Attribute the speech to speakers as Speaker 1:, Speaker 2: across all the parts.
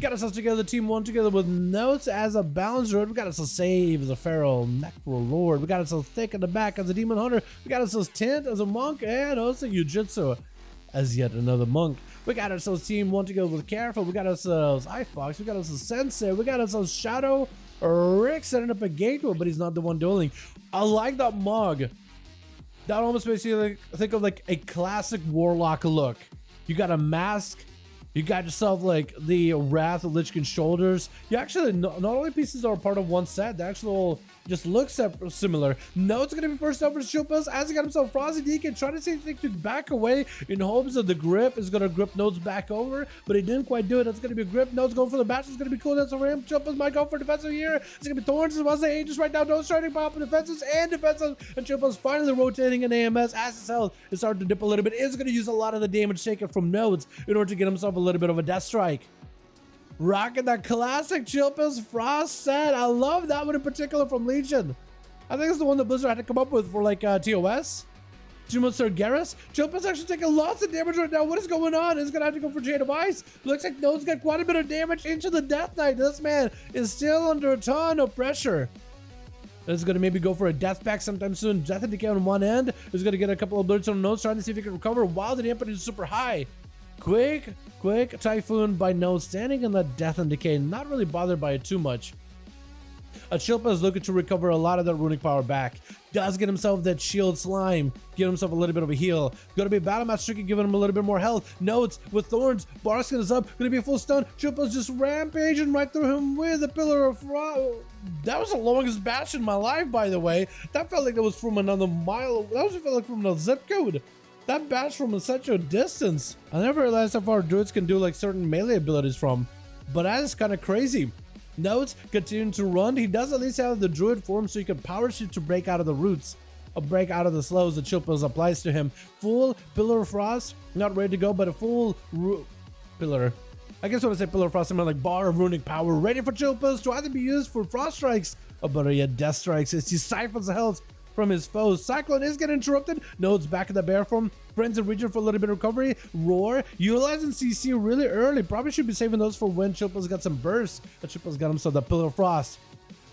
Speaker 1: got ourselves together, team 1 together with Notes as a balance druid. We got ourselves Save as a feral necro lord. We got ourselves Thick in the back as a demon hunter. We got ourselves Tint as a monk, and also Yujitsu as yet another monk. We got ourselves team 1 together with Careful. We got ourselves iFox. We got ourselves Sensei. We got ourselves Shadow. Rick setting up a gateway, but he's not the one dueling. I like that mug. That almost makes you think of like a classic warlock look. You got a mask. You got yourself like the Wrath of Lich King's shoulders. You actually, not only pieces are part of one set, they actually all just look similar. Note's gonna be first up for Shilpas as he got himself Frosty Deacon, trying to see if he could back away in hopes that the grip is gonna grip Note's back over, but he didn't quite do it. That's gonna be a grip. Note's going for the bash. It's gonna be cool. That's for him. Shilpas might go for defensive here. It's gonna be Thorns as well as the Aegis right now. Note's trying to pop in defensives and defensives, and Shilpas finally rotating in AMS as his health is starting to dip a little bit. Is gonna use a lot of the damage taken from Notes in order to get himself a little bit of a death strike. Rocking that classic Chillpills Frost set. I love that one in particular from Legion. I think it's the one that Blizzard had to come up with for like TOS. Sir Garrus. Chillpills actually taking lots of damage right now. What is going on? He's gonna have to go for Jade of Ice. Looks like Note's got quite a bit of damage into the Death Knight. This man is still under a ton of pressure. Is gonna maybe go for a death pack sometime soon. Death and Decay on one end. Is gonna get a couple of bullets on Notes, trying to see if he can recover while the damage is super high. Quick Typhoon by Note, standing in the Death and Decay, not really bothered by it too much. Chilpa is looking to recover a lot of that runic power back. Does get himself that shield slime, give himself a little bit of a heal. Gonna be Battle Match Tricky, giving him a little bit more health. Notes with Thorns, Barskin is up, gonna be a full stun. Chilpa's just rampaging right through him with a Pillar of Frost. That was the longest bash in my life, by the way. That felt like that was from another mile. That felt like from another zip code. That bash from such a distance. I never realized how far druids can do like certain melee abilities from, but that is kind of crazy. Notes continuing to run. He does at least have the druid form, so he can power shoot to break out of the roots, or break out of the slows that Chilpills applies to him. Full Pillar of Frost, not ready to go, but a full pillar. I guess when I say Pillar of Frost, I mean like bar of runic power, ready for Chilpills to either be used for frost strikes, or better yet, death strikes, as he siphons the health from his foes. Cyclone is getting interrupted. Node's back in the bear form. Friends in region for a little bit of recovery. Roar, utilizing CC really early. Probably should be saving those for when Chilpills got some bursts. But Chilpills got himself the Pillar of Frost.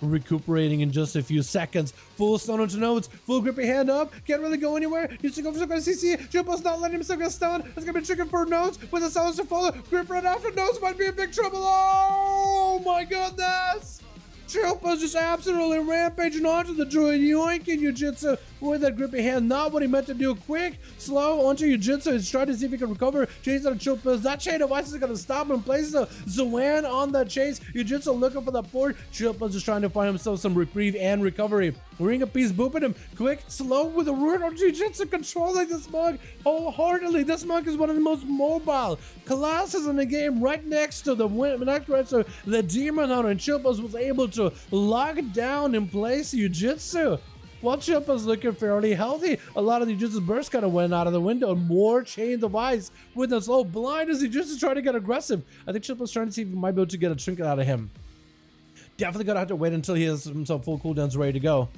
Speaker 1: Recuperating in just a few seconds. Full stun onto Nodes. Full grippy hand up. Can't really go anywhere. Needs to go for some kind of CC. Chilpills not letting himself get stunned. It's gonna be tricky for Nodes with the silence to follow. Grip right after Nodes might be in big trouble. Oh my goodness! Chilpa's just absolutely rampaging onto the druid, yoinking Yujitsu with that grippy hand. Not what he meant to do. Quick, slow onto Yujitsu. He's trying to see if he can recover. Chase on Chilpa's. That Chain of Ice is going to stop him. Places a Zoan on that chase. Yujitsu looking for the port. Chilpa's just trying to find himself some reprieve and recovery. Ring of Peace booping him. Quick, slow with a root on Yujitsu, controlling this mug wholeheartedly. This mug is one of the most mobile classes in the game, right next to the Demon Hunter, and Chilpa's was able to lock down in place Yujitsu. While Chilpa's looking fairly healthy, a lot of the Yujitsu's burst kind of went out of the window. More Chains of Ice with a slow blind as Yujitsu trying to get aggressive. I think Chilpa's trying to see if he might be able to get a trinket out of him. Definitely gonna have to wait until he has himself full cooldowns ready to go.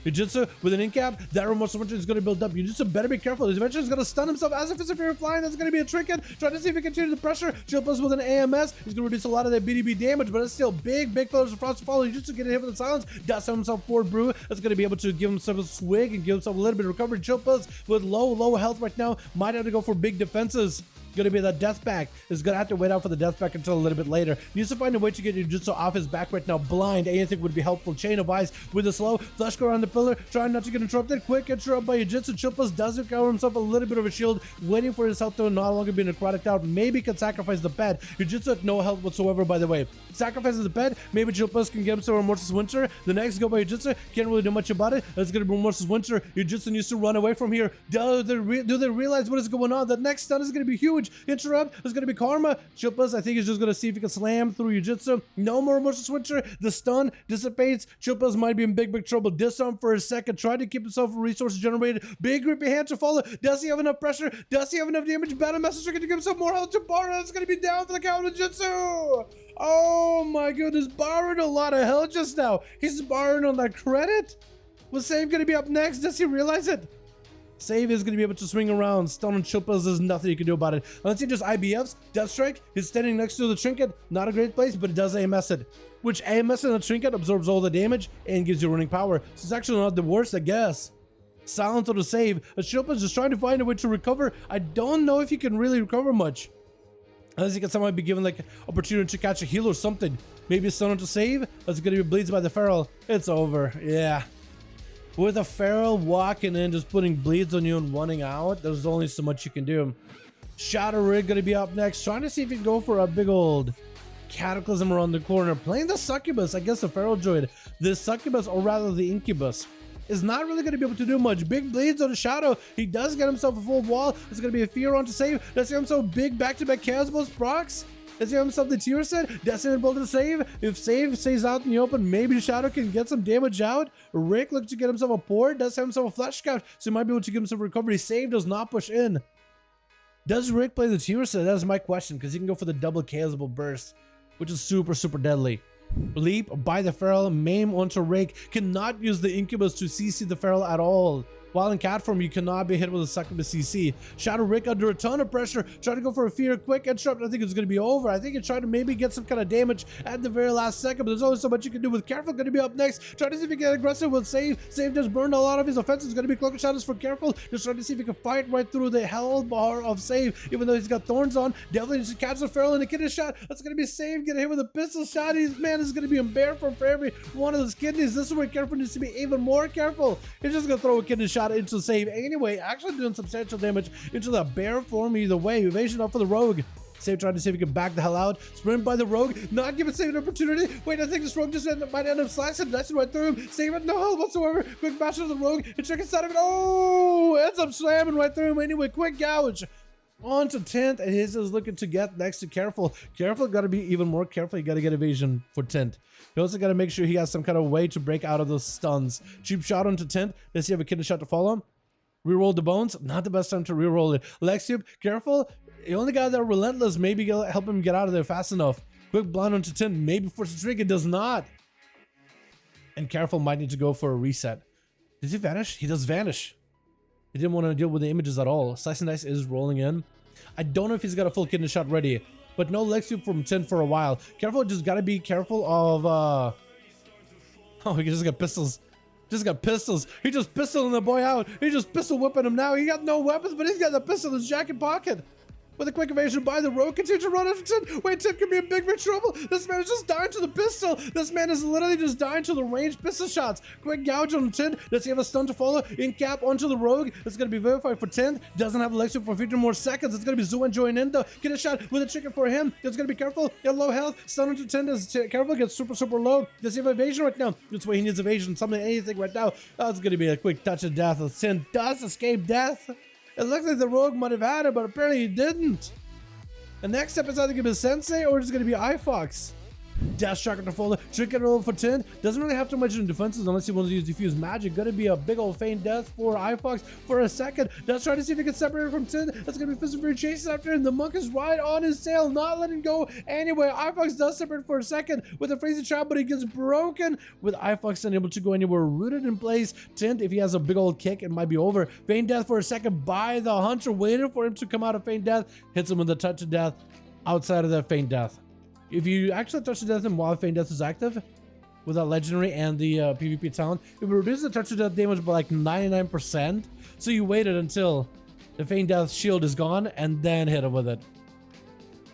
Speaker 1: Yujitsu with an incap, that remorse eventually is going to build up. Yujitsu better be careful. He's eventually going to stun himself as if it's a fear of flying. That's going to be a trinket. Trying to see if he can continue the pressure. Chilpills with an AMS. He's going to reduce a lot of that BDB damage, but it's still big pillars of frost to follow. Yujitsu getting hit with the silence. Does have himself forward brew. That's going to be able to give himself a swig and give himself a little bit of recovery. Chilpills with low health right now might have to go for big defenses. Going to be the death pack. Is going to have to wait out for the death pack until a little bit later. Needs to find a way to get Yujitsu off his back right now. Blind. Anything would be helpful. Chain of Ice with a slow. Flush go around the pillar. Trying not to get interrupted. Quick interrupt by Yujitsu. Chilpills does recover himself a little bit of a shield. Waiting for his health to no longer be necrotic out. Maybe can sacrifice the pet. Yujitsu had no health whatsoever, by the way. Sacrifices the pet. Maybe Chilpills can get himself Remorseless Winter. The next go by Yujitsu. Can't really do much about it. It's going to be Remorseless Winter. Yujitsu needs to run away from here. Do they realize what is going on? The next stun is going to be huge. Interrupt. There's going to be Karma. Chilpills, I think, is just going to see if he can slam through Yujitsu. No more Remorseless Winter. The stun dissipates. Chilpills might be in big trouble. Disarm for a second. Try to keep himself resources generated. Big grippy hand to follow. Does he have enough pressure? Does he have enough damage? Battle Messenger going to give himself more health to Barra. It's going to be down for the count of Yujitsu. Oh my goodness. Borrowed a lot of health just now. He's borrowing on that credit. Was Save going to be up next? Does he realize it? Save is going to be able to swing around. Stun on Chupas, there's nothing you can do about it. Unless he just IBFs, Death Strike, he's standing next to the trinket. Not a great place, but it does AMS it. Which AMS in a trinket absorbs all the damage and gives you running power. So it's actually not the worst, I guess. Silence on the save. Chupa's just trying to find a way to recover. I don't know if he can really recover much. Unless he can somehow be given like opportunity to catch a heal or something. Maybe a stun on to save. That's going to be bleeds by the feral. It's over. Yeah. With a feral walking in, just putting bleeds on you and running out, there's only so much you can do. Shadow Rig gonna be up next, trying to see if he can go for a big old Cataclysm around the corner. Playing the Succubus, I guess the Feral Droid. The Succubus, or rather the Incubus, is not really going to be able to do much. Big bleeds on the Shadow. He does get himself a full wall. It's going to be a Fear on to save. Does he have himself big back-to-back Chaos Blast procs? Does he have himself the tier set? Destiny Bolt to save. If save stays out in the open, maybe Shadow can get some damage out. Rick looks to get himself a port. Does have himself a Flesh Scout, so he might be able to give himself recovery. Save does not push in. Does Rick play the tier set? That is my question, because he can go for the double Chaos Bolt burst, which is super, super deadly. Leap by the Feral, maim onto Rick. Cannot use the Incubus to CC the Feral at all. While in cat form, you cannot be hit with a Succubus CC. Shadow Rick under a ton of pressure, trying to go for a Fear, quick interrupt. I think it's going to be over. I think he tried to maybe get some kind of damage at the very last second, but there's only so much you can do with Careful. Going to be up next, trying to see if he can get aggressive with Save. Save just burned a lot of his offenses. It's going to be Cloak and Shadows for Careful. Just trying to see if he can fight right through the hell bar of Save, even though he's got Thorns on. Definitely needs to catch the Feral and a kidney shot. That's going to be Save. Get hit with a pistol shot. His man is going to be embarrassed for every one of those kidneys. This is where Careful needs to be even more careful. He's just going to throw a kidney shot into Save. Anyway, actually doing substantial damage into the bear form either way. Evasion up for the Rogue. Save trying to see if he can back the hell out. Sprint by the Rogue. Not giving Save an opportunity. Wait, I think this Rogue just might end up slicing right through him. Save it, no help whatsoever. Quick bash of the Rogue. And check inside of it. Oh, ends up slamming right through him. Anyway, quick gouge. On to 10th, and his is looking to get next to Careful. Careful got to be even more careful. You got to get evasion for 10th. He also got to make sure he has some kind of way to break out of those stuns. Cheap shot onto 10th. Does he have a kidney shot to follow him? Reroll the bones. Not the best time to reroll it. Lexiup, Careful. The only guy that relentless. Maybe help him get out of there fast enough. Quick blind onto 10. Maybe force the trigger. Does not. And Careful might need to go for a reset. Did he vanish? He does vanish. He didn't want to deal with the images at all. Slice and Dice is rolling in. I don't know if he's got a full kidney shot ready, but no Lexiup from 10 for a while. Careful, just gotta be careful of oh, he just got pistols. Just got pistols. He just pistoling the boy out. He just pistol whipping him now. He got no weapons, but he's got the pistol in his jacket pocket. With a quick evasion by the Rogue, continue to run after 10. Wait, 10 could be in big trouble. This man is just dying to the pistol. This man is literally just dying to the ranged pistol shots. Quick gouge on 10. Does he have a stun to follow? In cap onto the Rogue. It's going to be verified for 10. Doesn't have Alexium for 15 more seconds. It's going to be Zoo and join in though. Get a shot with a chicken for him. It's going to be Careful. Get low health. Stun onto 10. Does Careful get super, super low? Does he have evasion right now? That's why he needs evasion. Something, anything right now. That's going to be a quick touch of death. 10 does escape death. It looks like the Rogue might have had it, but apparently he didn't. The next step is either going to be Sensei or it's going to be iFox. Dash Shocker to follow. Trinket roll for 10. Doesn't really have too much in defenses unless he wants to use Diffuse Magic. Going to be a big old feign death for iFox for a second. Does try to see if he can separate it from 10. That's going to be Fist of Fury chases after him. The monk is right on his tail, not letting go. Anyway, iFox does separate for a second with a Freezing Trap, but he gets broken with iFox unable to go anywhere. Rooted in place. 10, if he has a big old kick, it might be over. Feign Death for a second by the Hunter, waiting for him to come out of Feign Death. Hits him with a touch of death outside of that Feign Death. If you actually touch the death and while Feign Death is active, with that legendary and the PvP talent, it will reduce the touch of death damage by like 99%. So you waited until the Feign Death shield is gone and then hit him with it.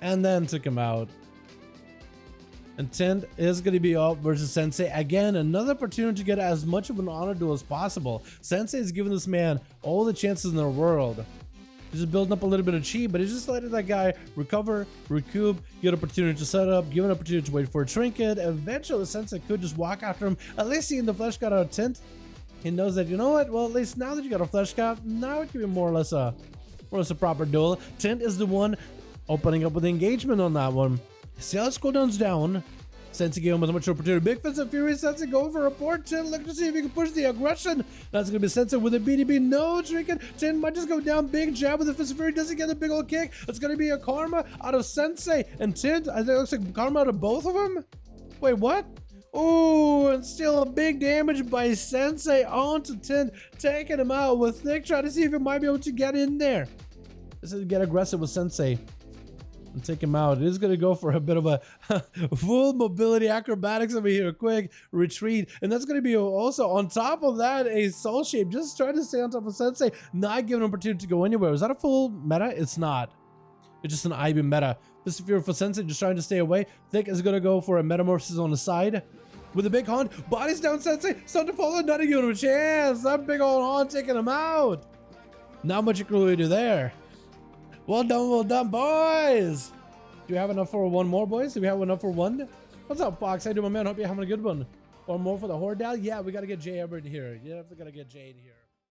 Speaker 1: And then took him out. And 10 is going to be up versus Sensei. Again, another opportunity to get as much of an honor duel as possible. Sensei is giving this man all the chances in the world. He's just building up a little bit of chi, but he's just letting that guy recover, recoup, get an opportunity to set up, give an opportunity to wait for a trinket. Eventually, Sensei could just walk after him. At least seeing the flesh got out of 10. He knows that, you know what? Well, at least now that you got a flesh cap, now it can be more or less a proper duel. 10 is the one opening up with engagement on that one. See how his cooldown's down. Sensei gave him as much opportunity. Big Fist of Fury. Sensei going for a port. 10 look to see if he can push the aggression. That's going to be Sensei with a BDB. No trinket. 10 might just go down. Big jab with the Fist of Fury. Doesn't get a big old kick. It's going to be a Karma out of Sensei. And 10, I think it looks like Karma out of both of them. Wait, what? Ooh, and still a big damage by Sensei onto 10, taking him out with Thick, trying to see if he might be able to get in there. This is get aggressive with Sensei and take him out. It is going to go for a bit of a full mobility acrobatics over here, quick retreat, and that's going to be also on top of that a soul shape, just trying to stay on top of Sensei, not giving an opportunity to go anywhere. Is that a full meta? It's not. It's just an IB meta. This is for Sensei, just trying to stay away. Thick is going to go for a metamorphosis on the side with a big Haunt. Bodies down Sensei, starting to fall, not giving him a chance. That big old Haunt taking him out. Not much you can really do there. Well done, boys. Do we have enough for one more, boys? Do we have enough for one? What's up, Fox? How you doing, my man? Hope you're having a good one. Or more for the Horde down? Yeah, we got to get Jay Ever in here. Yeah, we got to get Jay in here.